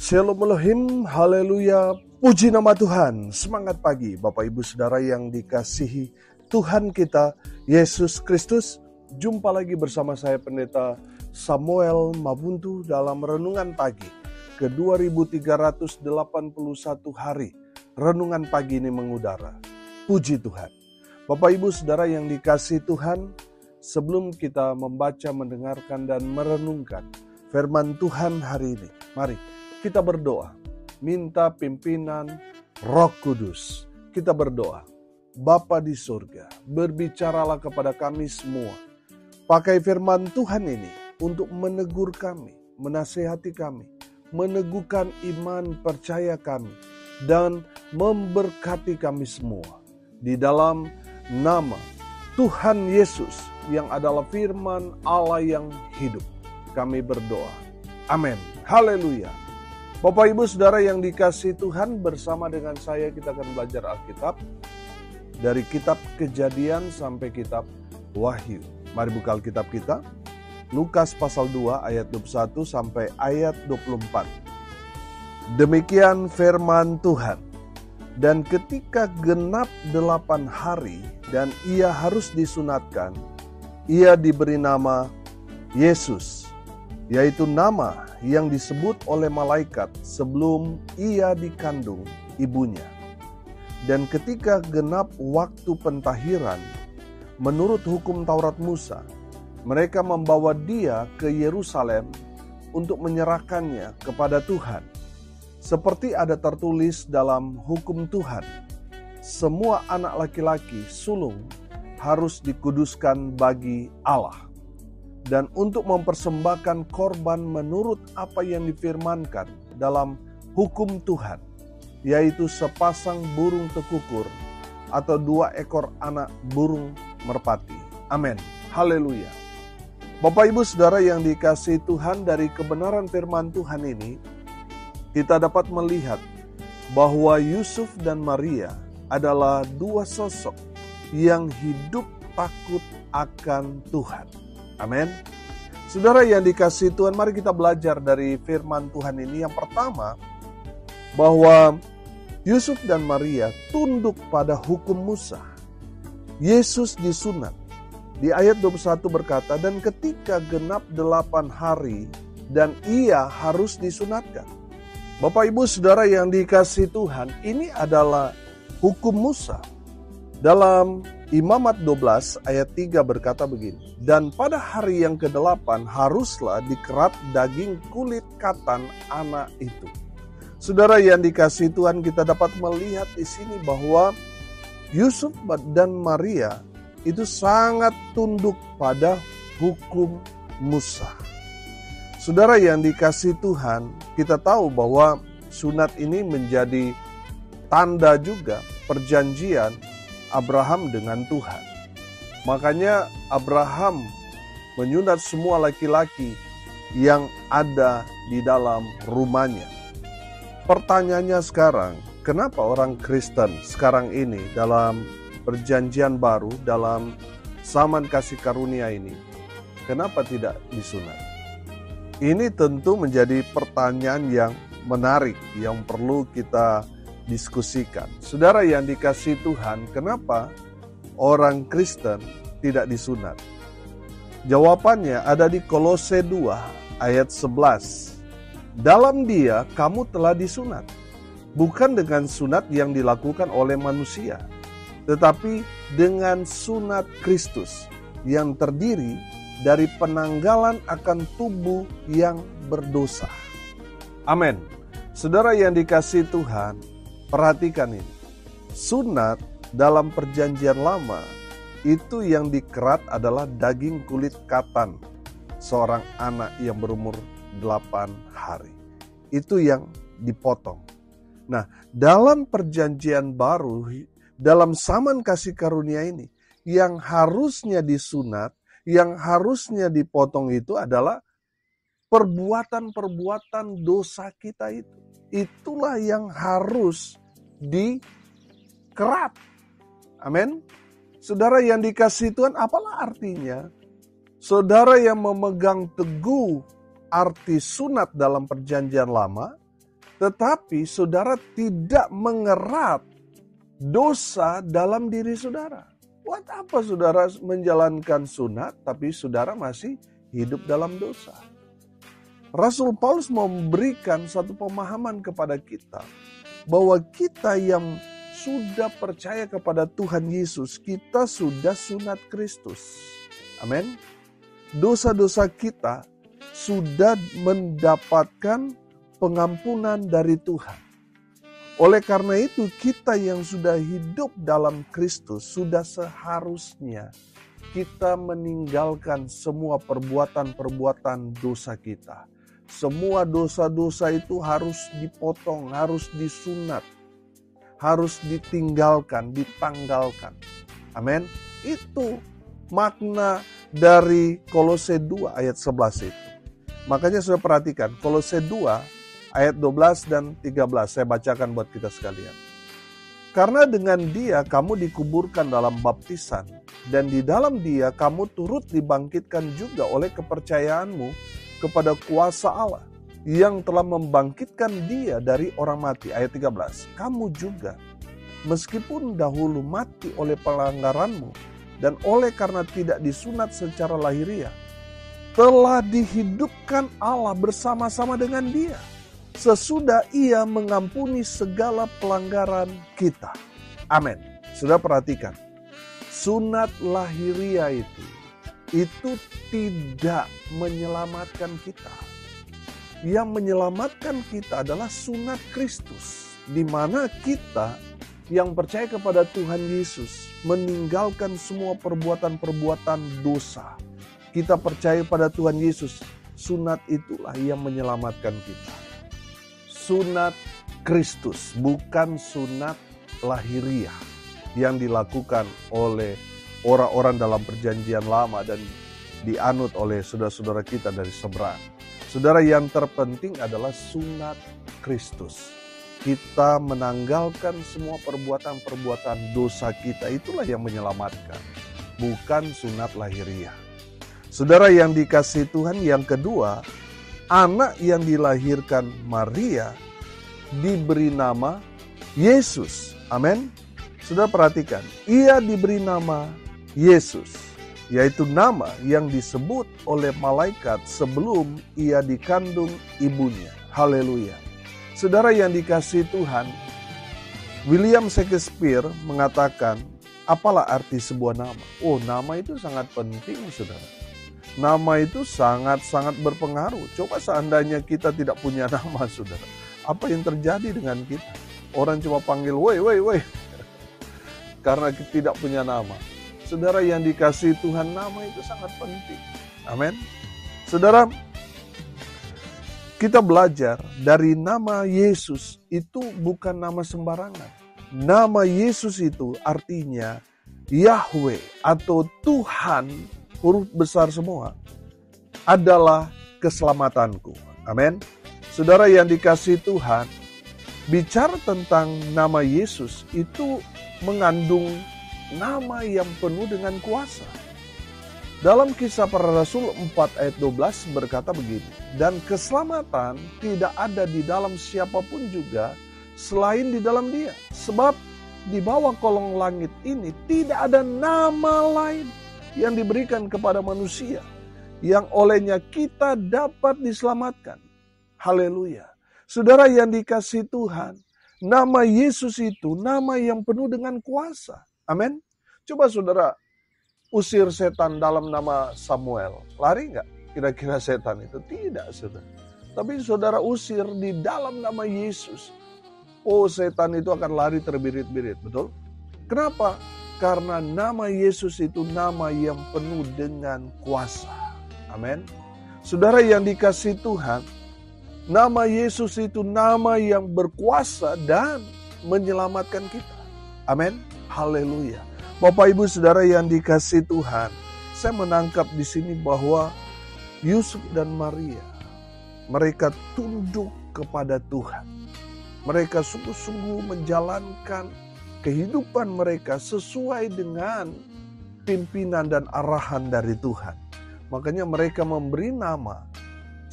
Shalom Elohim, haleluya, puji nama Tuhan. Semangat pagi Bapak Ibu Saudara yang dikasihi Tuhan kita, Yesus Kristus. Jumpa lagi bersama saya Pendeta Samuel Mabuntu dalam Renungan Pagi ke 2381 hari. Renungan pagi ini mengudara. Puji Tuhan. Bapak Ibu Saudara yang dikasihi Tuhan, sebelum kita membaca, mendengarkan, dan merenungkan firman Tuhan hari ini, mari kita berdoa, minta pimpinan Roh Kudus. Kita berdoa, Bapa di surga, berbicaralah kepada kami semua. Pakai firman Tuhan ini untuk menegur kami, menasehati kami, meneguhkan iman percaya kami, dan memberkati kami semua. Di dalam nama Tuhan Yesus yang adalah firman Allah yang hidup, kami berdoa. Amin. Haleluya. Bapak Ibu Saudara yang dikasihi Tuhan, bersama dengan saya kita akan belajar Alkitab dari kitab Kejadian sampai kitab Wahyu. Mari buka Alkitab kita. Lukas pasal 2 ayat 21 sampai ayat 24. Demikian firman Tuhan. Dan ketika genap 8 hari dan ia harus disunatkan, ia diberi nama Yesus, yaitu nama yang disebut oleh malaikat sebelum ia dikandung ibunya. Dan ketika genap waktu pentahiran, menurut hukum Taurat Musa, mereka membawa dia ke Yerusalem untuk menyerahkannya kepada Tuhan. Seperti ada tertulis dalam hukum Tuhan, semua anak laki-laki sulung harus dikuduskan bagi Allah. Dan untuk mempersembahkan korban menurut apa yang difirmankan dalam hukum Tuhan, yaitu sepasang burung tekukur atau 2 ekor anak burung merpati. Amin. Haleluya. Bapak Ibu Saudara yang dikasihi Tuhan, dari kebenaran firman Tuhan ini, kita dapat melihat bahwa Yusuf dan Maria adalah 2 sosok yang hidup takut akan Tuhan. Amin. Saudara yang dikasihi Tuhan, mari kita belajar dari firman Tuhan ini. Yang pertama, bahwa Yusuf dan Maria tunduk pada hukum Musa. Yesus disunat. Di ayat 21 berkata, dan ketika genap 8 hari dan ia harus disunatkan. Bapak Ibu Saudara yang dikasihi Tuhan, ini adalah hukum Musa. Dalam Imamat 12 ayat 3 berkata begini, dan pada hari yang ke-8 haruslah dikerat daging kulit katan anak itu. Saudara yang dikasihi Tuhan, kita dapat melihat di sini bahwa Yusuf dan Maria itu sangat tunduk pada hukum Musa. Saudara yang dikasihi Tuhan, kita tahu bahwa sunat ini menjadi tanda juga perjanjian Abraham dengan Tuhan. Makanya Abraham menyunat semua laki-laki yang ada di dalam rumahnya. Pertanyaannya sekarang, kenapa orang Kristen sekarang ini dalam perjanjian baru, dalam zaman kasih karunia ini, kenapa tidak disunat? Ini tentu menjadi pertanyaan yang menarik yang perlu kita diskusikan. Saudara yang dikasihi Tuhan, kenapa orang Kristen tidak disunat? Jawabannya ada di Kolose 2 ayat 11. Dalam dia kamu telah disunat, bukan dengan sunat yang dilakukan oleh manusia, tetapi dengan sunat Kristus yang terdiri dari penanggalan akan tubuh yang berdosa. Amin. Saudara yang dikasihi Tuhan, perhatikan ini. Sunat dalam perjanjian lama itu yang dikerat adalah daging kulit katan seorang anak yang berumur 8 hari. Itu yang dipotong. Nah, dalam perjanjian baru, dalam zaman kasih karunia ini, yang harusnya disunat, yang harusnya dipotong itu adalah perbuatan-perbuatan dosa kita itu. Itulah yang harus dikerat. Amin. Saudara yang dikasihi Tuhan, apalah artinya? Saudara yang memegang teguh arti sunat dalam perjanjian lama, Tetapi saudara tidak mengerat dosa dalam diri saudara. Buat apa saudara menjalankan sunat tapi saudara masih hidup dalam dosa? Rasul Paulus memberikan satu pemahaman kepada kita bahwa kita yang sudah percaya kepada Tuhan Yesus, kita sudah sunat Kristus. Amin. Dosa-dosa kita sudah mendapatkan pengampunan dari Tuhan. Oleh karena itu, kita yang sudah hidup dalam Kristus, sudah seharusnya kita meninggalkan semua perbuatan-perbuatan dosa kita. Semua dosa-dosa itu harus dipotong, harus disunat, harus ditinggalkan, ditanggalkan. Amin. Itu makna dari Kolose 2 ayat 11 itu. Makanya sudah perhatikan, Kolose 2 ayat 12 dan 13, saya bacakan buat kita sekalian. Karena dengan Dia kamu dikuburkan dalam baptisan, dan di dalam Dia kamu turut dibangkitkan juga oleh kepercayaanmu kepada kuasa Allah, yang telah membangkitkan Dia dari orang mati. Ayat 13, kamu juga, meskipun dahulu mati oleh pelanggaranmu, dan oleh karena tidak disunat secara lahiriah, telah dihidupkan Allah bersama-sama dengan Dia, sesudah Ia mengampuni segala pelanggaran kita. Amin. Sudah perhatikan, sunat lahiriah itu tidak menyelamatkan kita. Yang menyelamatkan kita adalah sunat Kristus, di mana kita yang percaya kepada Tuhan Yesus meninggalkan semua perbuatan-perbuatan dosa. Kita percaya pada Tuhan Yesus, sunat itulah yang menyelamatkan kita. Sunat Kristus, bukan sunat lahiriah yang dilakukan oleh orang-orang dalam perjanjian lama dan dianut oleh saudara-saudara kita dari seberang. Saudara, yang terpenting adalah sunat Kristus. Kita menanggalkan semua perbuatan-perbuatan dosa kita, itulah yang menyelamatkan, bukan sunat lahiriah. Saudara yang dikasihi Tuhan, yang kedua, anak yang dilahirkan Maria diberi nama Yesus. Amin. Sudah perhatikan, ia diberi nama Yesus, yaitu nama yang disebut oleh malaikat sebelum ia dikandung ibunya. Haleluya. Saudara yang dikasihi Tuhan, William Shakespeare mengatakan, apalah arti sebuah nama? Oh, nama itu sangat penting, saudara. Nama itu sangat-sangat berpengaruh. Coba seandainya kita tidak punya nama, saudara. Apa yang terjadi dengan kita? Orang cuma panggil, woi. Karena kita tidak punya nama. Saudara yang dikasihi Tuhan, nama itu sangat penting. Amin. Saudara, kita belajar dari nama Yesus itu bukan nama sembarangan. Nama Yesus itu artinya Yahweh atau Tuhan, huruf besar semua, adalah keselamatanku. Amin. Saudara yang dikasihi Tuhan, bicara tentang nama Yesus itu mengandung nama yang penuh dengan kuasa. Dalam Kisah Para Rasul 4 ayat 12 berkata begini, dan keselamatan tidak ada di dalam siapapun juga selain di dalam Dia. Sebab di bawah kolong langit ini tidak ada nama lain yang diberikan kepada manusia yang olehnya kita dapat diselamatkan. Haleluya. Saudara yang dikasihi Tuhan, nama Yesus itu nama yang penuh dengan kuasa. Amin. Coba saudara usir setan dalam nama Samuel. Lari nggak kira-kira setan itu? Tidak, saudara. Tapi saudara usir di dalam nama Yesus. Oh, setan itu akan lari terbirit-birit, betul? Kenapa? Karena nama Yesus itu nama yang penuh dengan kuasa. Amin. Saudara yang dikasihi Tuhan, nama Yesus itu nama yang berkuasa dan menyelamatkan kita. Amin. Haleluya. Bapak Ibu Saudara yang dikasihi Tuhan, saya menangkap di sini bahwa Yusuf dan Maria, mereka tunduk kepada Tuhan. Mereka sungguh-sungguh menjalankan kehidupan mereka sesuai dengan pimpinan dan arahan dari Tuhan. Makanya mereka memberi nama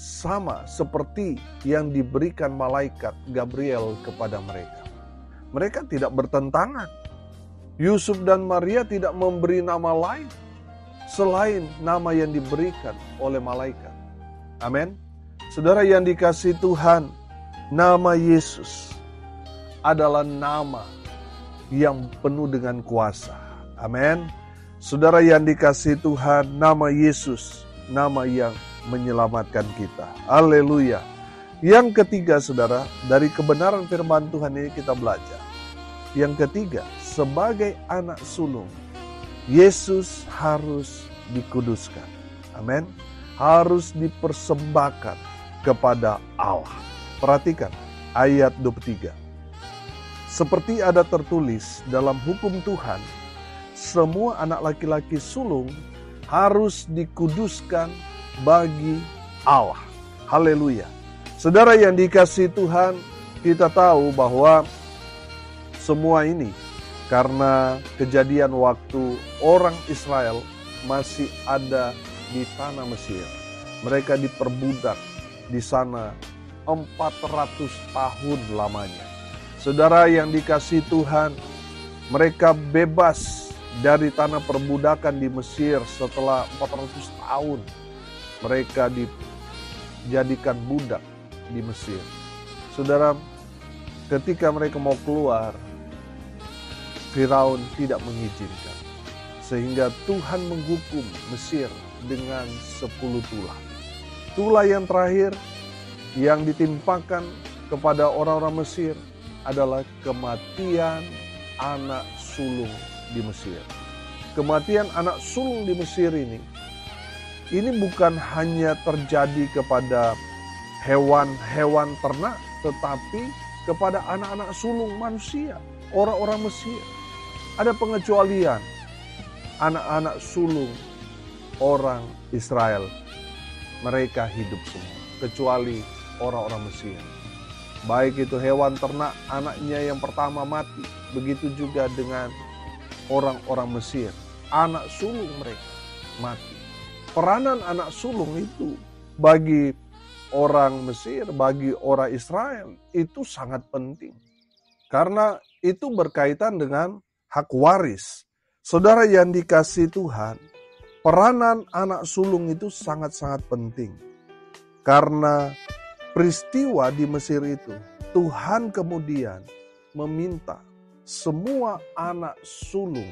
sama seperti yang diberikan malaikat Gabriel kepada mereka. Mereka tidak bertentangan. Yusuf dan Maria tidak memberi nama lain selain nama yang diberikan oleh malaikat. Amin. Saudara yang dikasihi Tuhan, nama Yesus adalah nama yang penuh dengan kuasa. Amin. Saudara yang dikasihi Tuhan, nama Yesus, nama yang menyelamatkan kita. Haleluya. Yang ketiga, saudara, dari kebenaran firman Tuhan ini kita belajar. Yang ketiga, sebagai anak sulung, Yesus harus dikuduskan. Amin. Harus dipersembahkan kepada Allah. Perhatikan ayat 23. Seperti ada tertulis dalam hukum Tuhan, semua anak laki-laki sulung harus dikuduskan bagi Allah. Haleluya. Saudara yang dikasihi Tuhan, kita tahu bahwa semua ini karena kejadian waktu orang Israel masih ada di tanah Mesir. Mereka diperbudak di sana 400 tahun lamanya. Saudara yang dikasihi Tuhan, mereka bebas dari tanah perbudakan di Mesir setelah 400 tahun. Mereka dijadikan budak di Mesir. Saudara, ketika mereka mau keluar, Firaun tidak mengizinkan. Sehingga Tuhan menghukum Mesir dengan 10 tulah. Tulah yang terakhir yang ditimpakan kepada orang-orang Mesir adalah kematian anak sulung di Mesir. Kematian anak sulung di Mesir ini bukan hanya terjadi kepada hewan-hewan ternak, tetapi kepada anak-anak sulung manusia, orang-orang Mesir. Ada pengecualian, anak-anak sulung orang Israel, mereka hidup semua, kecuali orang-orang Mesir. Baik itu hewan ternak, anaknya yang pertama mati. Begitu juga dengan orang-orang Mesir, anak sulung mereka mati. Peranan anak sulung itu bagi orang Mesir, bagi orang Israel itu sangat penting. Karena itu berkaitan dengan hak waris. Saudara yang dikasihi Tuhan, peranan anak sulung itu sangat-sangat penting. Karena peristiwa di Mesir itu, Tuhan kemudian meminta semua anak sulung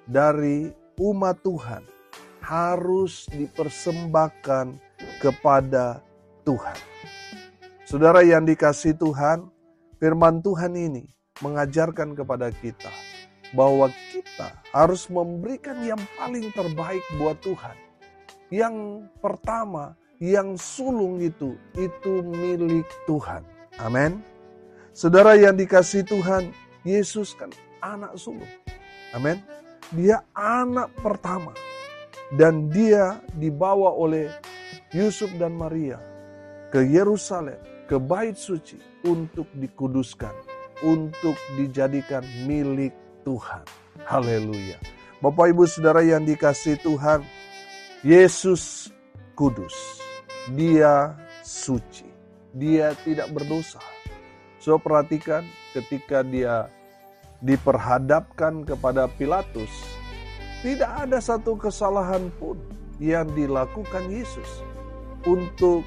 dari umat Tuhan harus dipersembahkan kepada Tuhan. Saudara yang dikasihi Tuhan, firman Tuhan ini mengajarkan kepada kita bahwa kita harus memberikan yang paling terbaik buat Tuhan. Yang pertama, yang sulung itu milik Tuhan. Amin. Saudara yang dikasihi Tuhan, Yesus kan anak sulung. Amin. Dia anak pertama. Dan dia dibawa oleh Yusuf dan Maria ke Yerusalem, ke Bait Suci untuk dikuduskan, untuk dijadikan milik Tuhan. Haleluya. Bapak Ibu Saudara yang dikasihi Tuhan, Yesus kudus. Dia suci. Dia tidak berdosa. So perhatikan ketika dia diperhadapkan kepada Pilatus, tidak ada satu kesalahan pun yang dilakukan Yesus untuk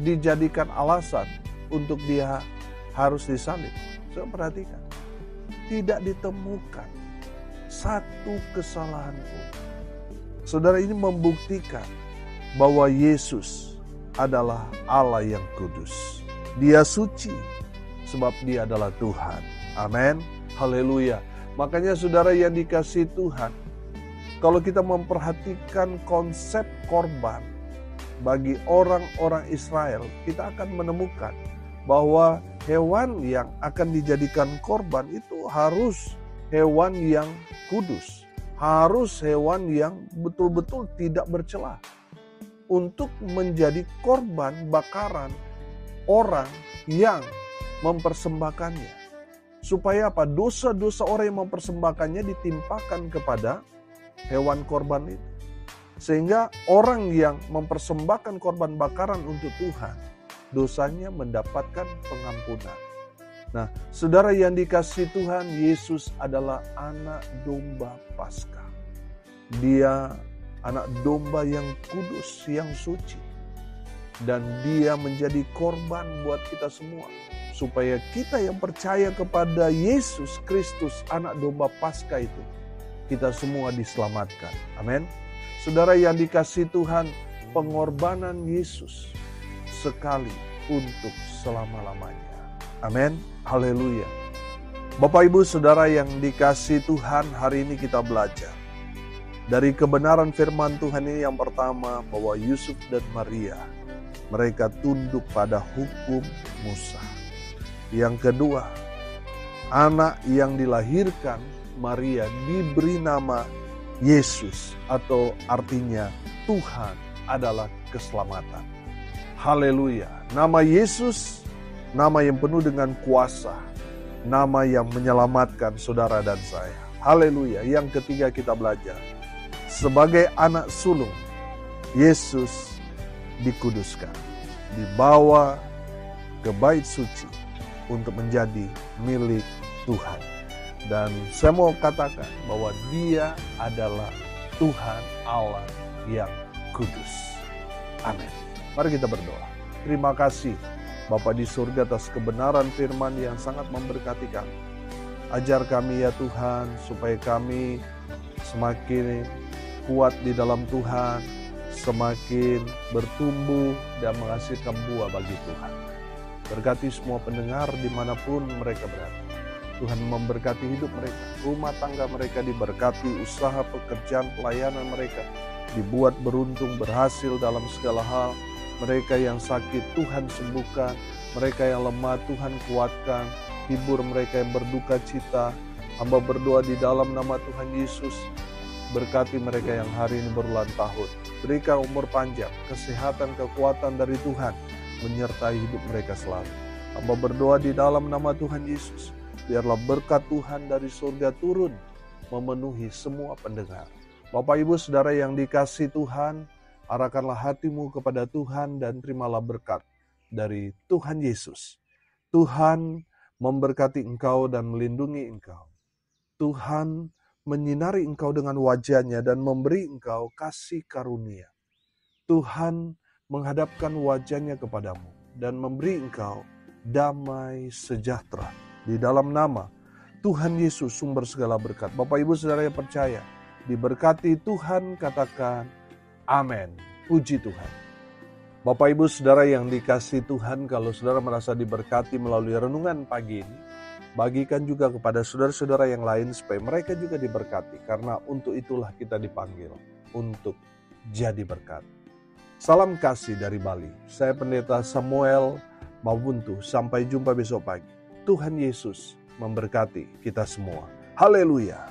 dijadikan alasan untuk dia harus disalib. So perhatikan, tidak ditemukan satu kesalahan pun. Saudara, ini membuktikan bahwa Yesus adalah Allah yang kudus. Dia suci sebab dia adalah Tuhan. Amin. Haleluya. Makanya saudara yang dikasihi Tuhan, kalau kita memperhatikan konsep korban bagi orang-orang Israel, kita akan menemukan bahwa hewan yang akan dijadikan korban itu harus hewan yang kudus. Harus hewan yang betul-betul tidak bercelah. Untuk menjadi korban bakaran orang yang mempersembahkannya. Supaya apa? Dosa-dosa orang yang mempersembahkannya ditimpakan kepada hewan korban itu. Sehingga orang yang mempersembahkan korban bakaran untuk Tuhan, dosanya mendapatkan pengampunan. Nah, saudara yang dikasihi Tuhan, Yesus adalah anak domba Paskah. Dia anak domba yang kudus, yang suci. Dan dia menjadi korban buat kita semua. Supaya kita yang percaya kepada Yesus Kristus, anak domba Paskah itu, kita semua diselamatkan. Amin. Saudara yang dikasihi Tuhan, pengorbanan Yesus sekali untuk selama-lamanya. Amin. Haleluya. Bapak Ibu Saudara yang dikasihi Tuhan, hari ini kita belajar dari kebenaran firman Tuhan ini. Yang pertama, bahwa Yusuf dan Maria, mereka tunduk pada hukum Musa. Yang kedua, anak yang dilahirkan Maria diberi nama Yesus, atau artinya Tuhan adalah keselamatan. Haleluya. Nama Yesus, nama yang penuh dengan kuasa, nama yang menyelamatkan saudara dan saya. Haleluya. Yang ketiga kita belajar, sebagai anak sulung, Yesus dikuduskan, dibawa ke bait suci untuk menjadi milik Tuhan. Dan saya mau katakan bahwa Dia adalah Tuhan Allah yang kudus. Amin. Mari kita berdoa. Terima kasih Bapa di surga atas kebenaran firman yang sangat memberkati kami. Ajar kami ya Tuhan, supaya kami semakin kuat di dalam Tuhan, semakin bertumbuh dan menghasilkan buah bagi Tuhan. Berkati semua pendengar dimanapun mereka berada. Tuhan memberkati hidup mereka, rumah tangga mereka diberkati, usaha, pekerjaan, pelayanan mereka dibuat beruntung, berhasil dalam segala hal. Mereka yang sakit Tuhan sembuhkan, mereka yang lemah Tuhan kuatkan, hibur mereka yang berduka cita. Hamba berdoa di dalam nama Tuhan Yesus, berkati mereka yang hari ini berulang tahun. Berikan umur panjang, kesehatan, kekuatan dari Tuhan menyertai hidup mereka selalu. Hamba berdoa di dalam nama Tuhan Yesus, biarlah berkat Tuhan dari surga turun memenuhi semua pendengar. Bapak Ibu Saudara yang dikasihi Tuhan, arahkanlah hatimu kepada Tuhan dan terimalah berkat dari Tuhan Yesus. Tuhan memberkati engkau dan melindungi engkau. Tuhan menyinari engkau dengan wajah-Nya dan memberi engkau kasih karunia. Tuhan menghadapkan wajah-Nya kepadamu dan memberi engkau damai sejahtera. Di dalam nama Tuhan Yesus, sumber segala berkat. Bapak Ibu Saudara yang percaya, diberkati Tuhan, katakan amin. Puji Tuhan. Bapak Ibu Saudara yang dikasihi Tuhan, kalau saudara merasa diberkati melalui renungan pagi ini, bagikan juga kepada saudara-saudara yang lain supaya mereka juga diberkati. Karena untuk itulah kita dipanggil, untuk jadi berkat. Salam kasih dari Bali. Saya Pendeta Samuel Mabuntu. Sampai jumpa besok pagi. Tuhan Yesus memberkati kita semua. Haleluya.